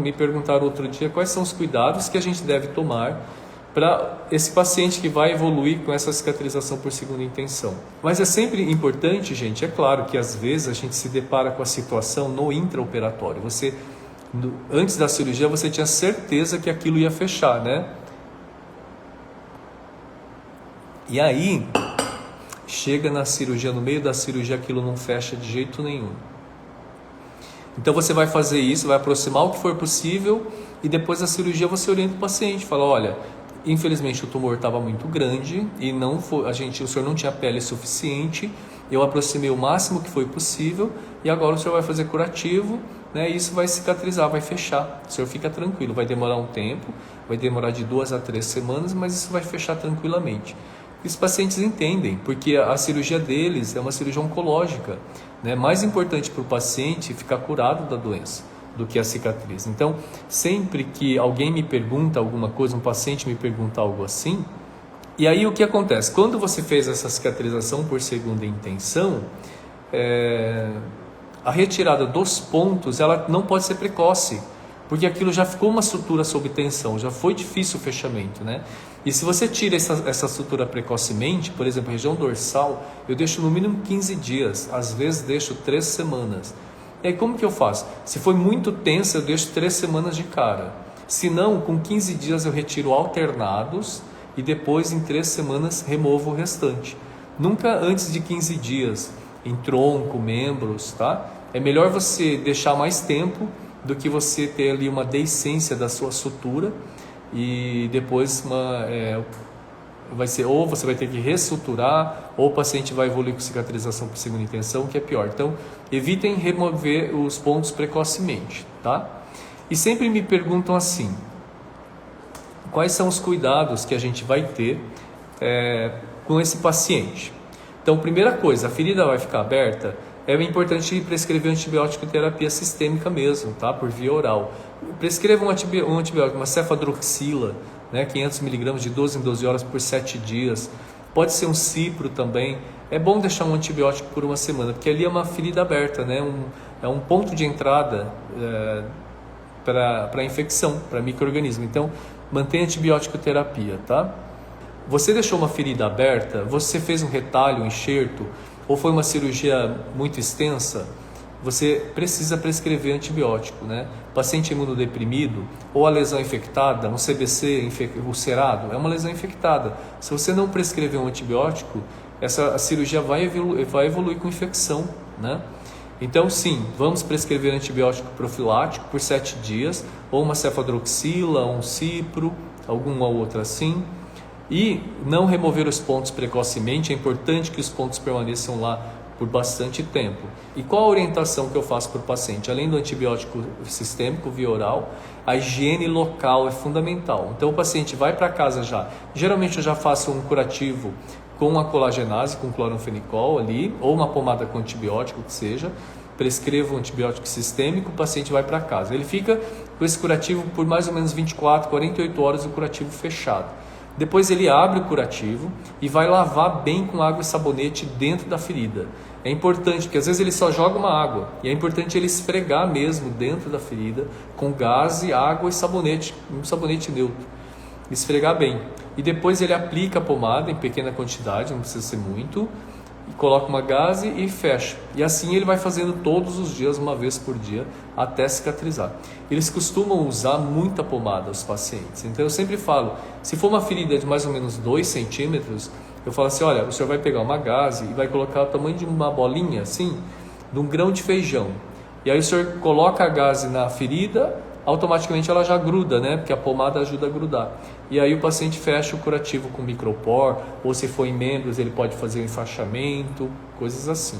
me perguntaram outro dia quais são os cuidados que a gente deve tomar para esse paciente que vai evoluir com essa cicatrização por segunda intenção. Mas é sempre importante, gente, é claro que às vezes a gente se depara com a situação no intraoperatório. Antes da cirurgia você tinha certeza que aquilo ia fechar, né? E aí, chega na cirurgia, no meio da cirurgia aquilo não fecha de jeito nenhum. Então você vai fazer isso, vai aproximar o que for possível e depois da cirurgia você orienta o paciente, fala, olha, infelizmente o tumor estava muito grande e o senhor não tinha pele suficiente, eu aproximei o máximo que foi possível e agora o senhor vai fazer curativo, né? E isso vai cicatrizar, vai fechar, o senhor fica tranquilo, vai demorar um tempo, vai demorar de 2 a 3 semanas, mas isso vai fechar tranquilamente. Os pacientes entendem, porque a cirurgia deles é uma cirurgia oncológica, né? Mais importante para o paciente ficar curado da doença do que a cicatriz. Então, sempre que alguém me pergunta alguma coisa, um paciente me pergunta algo assim, e aí o que acontece? Quando você fez essa cicatrização por segunda intenção, a retirada dos pontos ela não pode ser precoce, porque aquilo já ficou uma sutura sob tensão, já foi difícil o fechamento, né? E se você tira essa sutura precocemente, por exemplo, região dorsal, eu deixo no mínimo 15 dias, às vezes deixo 3 semanas. E aí como que eu faço? Se foi muito tensa, eu deixo 3 semanas de cara. Se não, com 15 dias eu retiro alternados e depois em 3 semanas removo o restante. Nunca antes de 15 dias, em tronco, membros, tá? É melhor você deixar mais tempo do que você ter ali uma deiscência da sua sutura e depois vai ser ou você vai ter que ressuturar ou o paciente vai evoluir com cicatrização por segunda intenção, que é pior. Então, evitem remover os pontos precocemente, tá? E sempre me perguntam assim, quais são os cuidados que a gente vai ter com esse paciente? Então, primeira coisa, a ferida vai ficar aberta, é importante prescrever antibiótico terapia sistêmica mesmo, tá? Por via oral. Prescreva um antibiótico, uma cefadroxila, né? 500 mg de 12 em 12 horas por 7 dias. Pode ser um cipro também. É bom deixar um antibiótico por uma semana, porque ali é uma ferida aberta, né? É um ponto de entrada para a infecção, para micro-organismo. Então, mantenha antibiótico terapia, tá? Você deixou uma ferida aberta, você fez um retalho, um enxerto, ou foi uma cirurgia muito extensa, você precisa prescrever antibiótico, né? Paciente imunodeprimido ou a lesão infectada, um CBC ulcerado, é uma lesão infectada. Se você não prescrever um antibiótico, a cirurgia vai evoluir com infecção, né? Então sim, vamos prescrever antibiótico profilático por 7 dias, ou uma cefadroxila, um cipro, alguma outra assim. E não remover os pontos precocemente, é importante que os pontos permaneçam lá por bastante tempo. E qual a orientação que eu faço para o paciente? Além do antibiótico sistêmico via oral, a higiene local é fundamental. Então o paciente vai para casa já. Geralmente eu já faço um curativo com a colagenase, com cloranfenicol ali, ou uma pomada com antibiótico que seja. Prescrevo um antibiótico sistêmico, o paciente vai para casa. Ele fica com esse curativo por mais ou menos 24, 48 horas, o curativo fechado. Depois ele abre o curativo e vai lavar bem com água e sabonete dentro da ferida. É importante, porque às vezes ele só joga uma água, e é importante ele esfregar mesmo dentro da ferida com gaze, água e sabonete, um sabonete neutro. Esfregar bem. E depois ele aplica a pomada em pequena quantidade, não precisa ser muito, e coloca uma gaze e fecha. E assim ele vai fazendo todos os dias, uma vez por dia, até cicatrizar. Eles costumam usar muita pomada, os pacientes. Então eu sempre falo, se for uma ferida de mais ou menos 2 centímetros, eu falo assim, olha, o senhor vai pegar uma gaze e vai colocar o tamanho de uma bolinha, assim, de um grão de feijão. E aí o senhor coloca a gaze na ferida, automaticamente ela já gruda, né? Porque a pomada ajuda a grudar. E aí o paciente fecha o curativo com micropor, ou se for em membros, ele pode fazer um enfaixamento, coisas assim.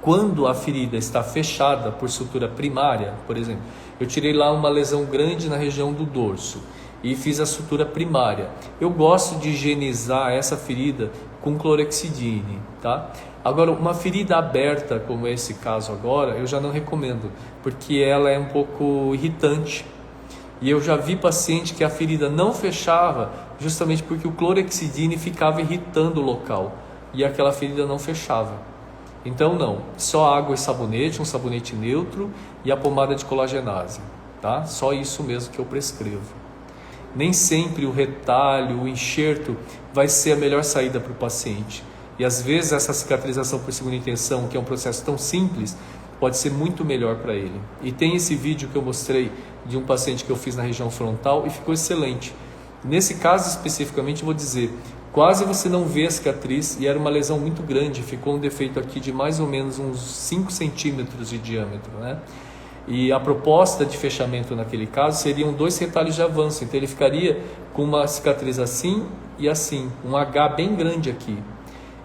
Quando a ferida está fechada por sutura primária, por exemplo, eu tirei lá uma lesão grande na região do dorso e fiz a sutura primária. Eu gosto de higienizar essa ferida com clorexidine, tá? Agora, uma ferida aberta, como esse caso agora, eu já não recomendo, porque ela é um pouco irritante. E eu já vi paciente que a ferida não fechava justamente porque o clorexidine ficava irritando o local e aquela ferida não fechava. Então não, só água e sabonete, um sabonete neutro e a pomada de colagenase. tá? Só isso mesmo que eu prescrevo. Nem sempre o retalho, o enxerto vai ser a melhor saída para o paciente. E às vezes essa cicatrização por segunda intenção, que é um processo tão simples, pode ser muito melhor para ele. E tem esse vídeo que eu mostrei de um paciente que eu fiz na região frontal e ficou excelente. Nesse caso especificamente, eu vou dizer, quase você não vê a cicatriz e era uma lesão muito grande, ficou um defeito aqui de mais ou menos uns 5 centímetros de diâmetro, né? E a proposta de fechamento naquele caso seriam 2 retalhos de avanço, então ele ficaria com uma cicatriz assim e assim, um H bem grande aqui.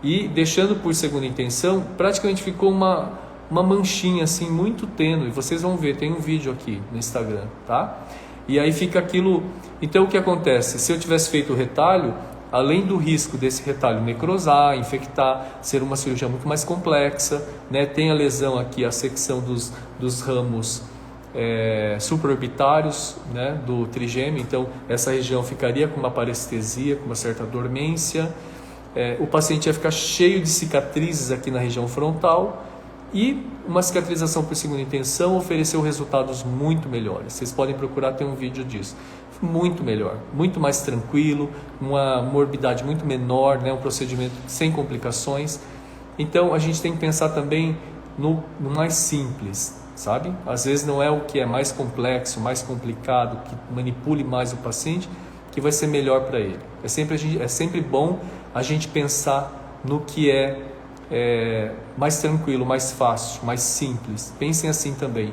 E deixando por segunda intenção, praticamente ficou uma manchinha assim muito tênue, vocês vão ver, tem um vídeo aqui no Instagram, tá? E aí fica aquilo, então o que acontece? Se eu tivesse feito o retalho, além do risco desse retalho necrosar, infectar, ser uma cirurgia muito mais complexa, né? Tem a lesão aqui, a secção dos ramos supraorbitários, né? Do trigêmeo, então essa região ficaria com uma parestesia, com uma certa dormência, o paciente ia ficar cheio de cicatrizes aqui na região frontal e uma cicatrização por segunda intenção ofereceu resultados muito melhores. Vocês podem procurar, tem um vídeo disso. Muito melhor, muito mais tranquilo, uma morbidade muito menor, né? Um procedimento sem complicações. Então a gente tem que pensar também no mais simples, sabe? Às vezes não é o que é mais complexo, mais complicado, que manipule mais o paciente, que vai ser melhor para ele. É sempre bom a gente pensar no que é mais tranquilo, mais fácil, mais simples. Pensem assim também.